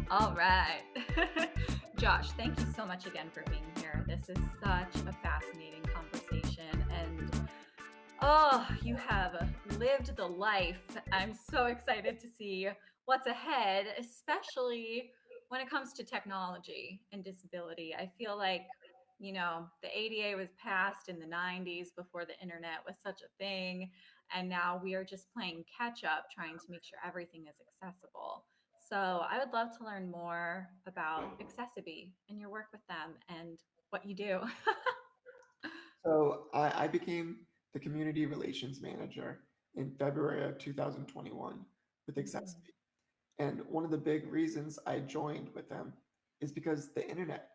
All right. Josh, thank you so much again for being here. This is such a fascinating conversation. And oh, you have lived the life. I'm so excited to see what's ahead, especially when it comes to technology and disability. I feel like, the ADA was passed in the 90s before the internet was such a thing. And now we are just playing catch up, trying to make sure everything is accessible. So I would love to learn more about Accessiby and your work with them and what you do. So I became the community relations manager in February of 2021 with Mm, Accessibility. And one of the big reasons I joined with them is because the internet,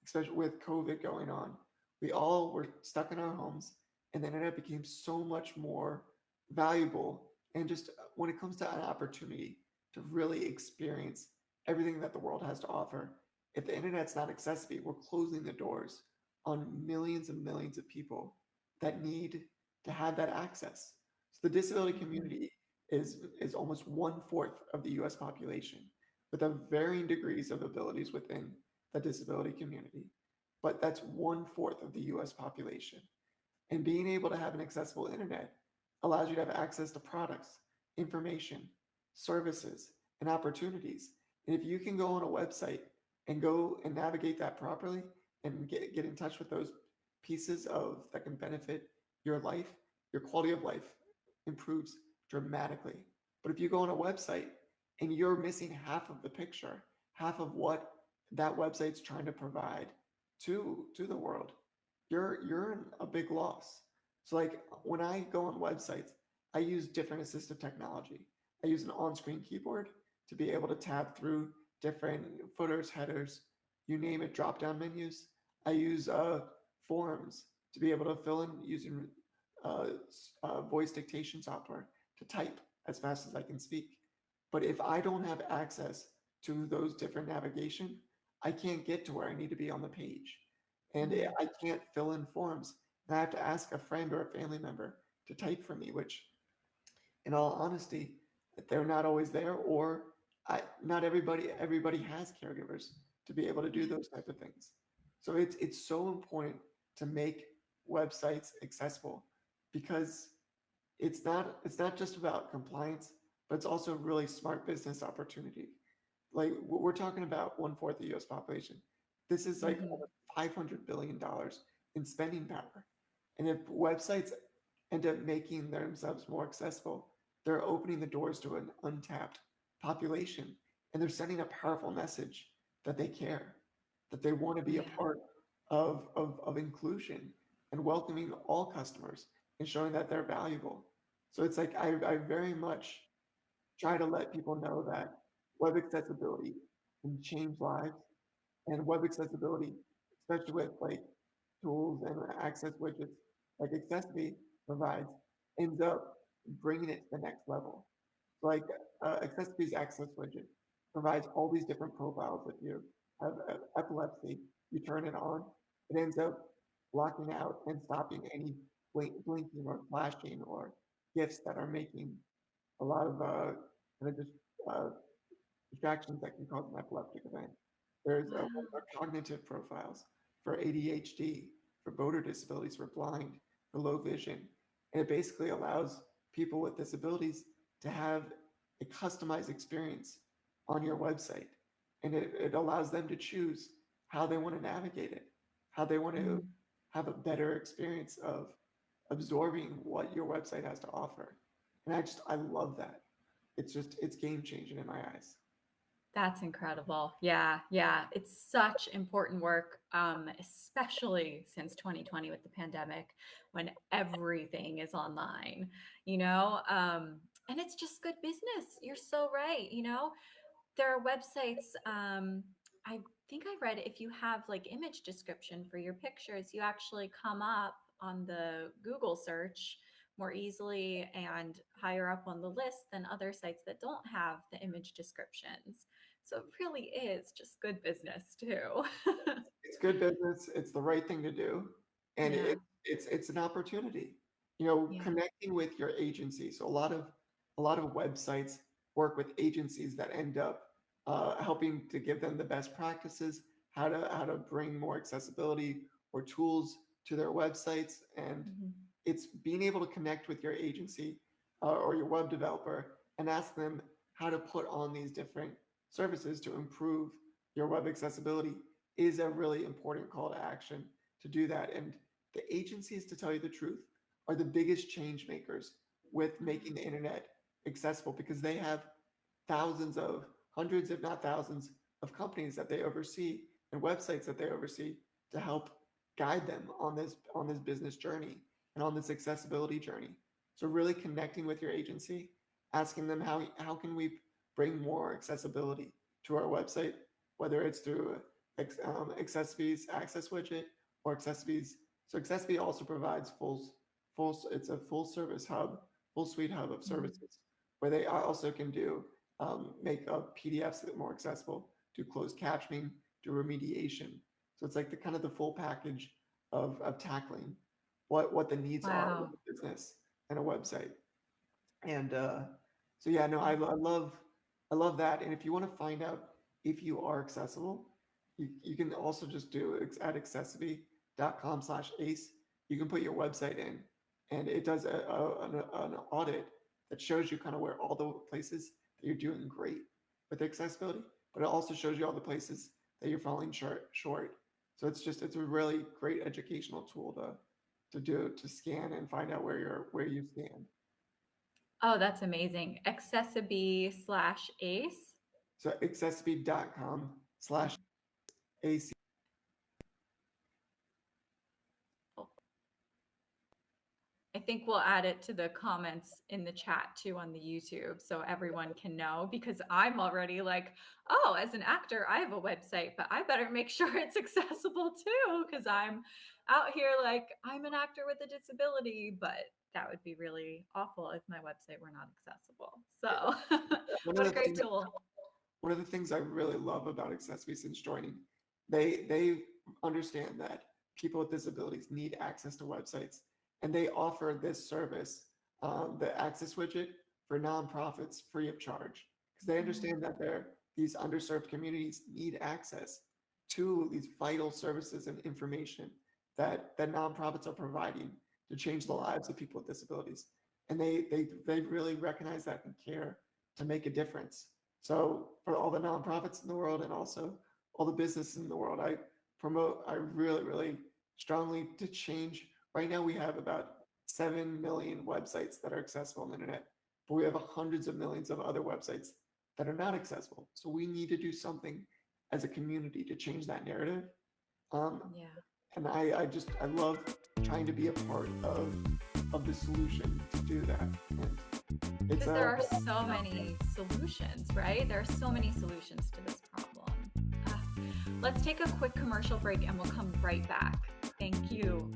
especially with COVID going on, we all were stuck in our homes, and the internet became so much more valuable. And just when it comes to an opportunity to really experience everything that the world has to offer, if the internet's not accessible, we're closing the doors on millions and millions of people that need to have that access. So the disability mhm. community is almost 1/4 of the US population, with a varying degrees of abilities within the disability community. But that's 1/4 of the US population. And being able to have an accessible internet allows you to have access to products, information, services, and opportunities. And if you can go on a website and go and navigate that properly and get in touch with those pieces of that can benefit your life, your quality of life improves dramatically. But if you go on a website and you're missing half of the picture, half of what that website's trying to provide to the world, you're in a big loss. So like when I go on websites, I use different assistive technology. I use an on-screen keyboard to be able to tab through different footers, headers, you name it, drop-down menus. I use forms to be able to fill in using uh, voice dictation software to type as fast as I can speak. But if I don't have access to those different navigation, I can't get to where I need to be on the page. And Mm. I can't fill in forms. And I have to ask a friend or a family member to type for me, which, in all honesty, they're not always there, or not everybody has caregivers to be able to do those type of things. So it's so important to make websites accessible because it's not just about compliance, but it's also a really smart business opportunity. Like we're talking about 1/4 of the U.S. population. This is like Mhm. almost $500 billion in spending power. And if websites end up making themselves more accessible, they're opening the doors to an untapped population, and they're sending a powerful message that they care, that they want to be a Yeah. part of inclusion and welcoming all customers and showing that they're valuable. So it's like I very much try to let people know that web accessibility can change lives, and web accessibility, especially with like tools and access widgets like Accessibility provides, ends up bringing it to the next level. So like Accessibility's access widget provides all these different profiles. If you have epilepsy, you turn it on, it ends up blocking out and stopping any blinking or flashing or gifts that are making a lot of kind of just uh, distractions that can cause an epileptic event. There's Wow. cognitive profiles for ADHD, for motor disabilities, for blind, for low vision. And it basically allows people with disabilities to have a customized experience on your website. And it allows them to choose how they want to navigate it, how they want to Mm. have a better experience of absorbing what your website has to offer. And I love that. It's game changing in my eyes. That's incredible. Yeah, yeah. It's such important work, especially since 2020 with the pandemic when everything is online, you know? And it's just good business. You're so right. There are websites. I think I read if you have like image description for your pictures, you actually come up on the Google search more easily and higher up on the list than other sites that don't have the image descriptions. So it really is just good business too. It's good business. It's the right thing to do, and Yeah. it's an opportunity. Yeah. Connecting with your agency. So a lot of websites work with agencies that end up helping to give them the best practices, how to bring more accessibility or tools to their websites, and Mhm. it's being able to connect with your agency or your web developer and ask them how to put on these different services to improve your web accessibility is a really important call to action to do that. And the agencies, to tell you the truth, are the biggest change makers with making the internet accessible because they have thousands of hundreds, if not thousands, of companies that they oversee and websites that they oversee to help guide them on this business journey and on this accessibility journey. So really connecting with your agency, asking them how can we bring more accessibility to our website, whether it's through Accessiby's access widget or Accessiby's. So Accessiby also provides it's a full service hub, full suite hub of Mhm. services where they also can do make PDFs more accessible, do closed captioning, do remediation. So it's like the kind of the full package of tackling what the needs are of Wow. a business and a website. And so yeah, no, I love that. And if you want to find out if you are accessible, you can also just do at accessiby.com/ace. You can put your website in, and it does an audit that shows you kind of where all the places that you're doing great with accessibility, but it also shows you all the places that you're falling short. So it's a really great educational tool to do to scan and find out where you stand. Oh, that's amazing. Accessiby/ace. So accessiby.com/AC. I think we'll add it to the comments in the chat too on the YouTube so everyone can know because I'm already like, oh, as an actor, I have a website, but I better make sure it's accessible too because I'm out here like I'm an actor with a disability, but that would be really awful if my website were not accessible. So, One of what a the great things tool. One of the things I really love about Accessiby since joining, they understand that people with disabilities need access to websites, and they offer this service, the Access widget, for nonprofits free of charge because they Mm. understand that these underserved communities need access to these vital services and information that nonprofits are providing to change the Yeah. lives of people with disabilities, and they really recognize that and care to make a difference. So for all the nonprofits in the world and also all the businesses in the world, I really, really strongly to change. Right now we have about 7 million websites that are accessible on the internet, but we have hundreds of millions of other websites that are not accessible. So we need to do something as a community to change that narrative. Um, Yeah. and I love trying to be a part of the solution to do that. And it's Because there are so many solutions, right? There are so many solutions to this problem. Ah, let's take a quick commercial break and we'll come right back. Thank you.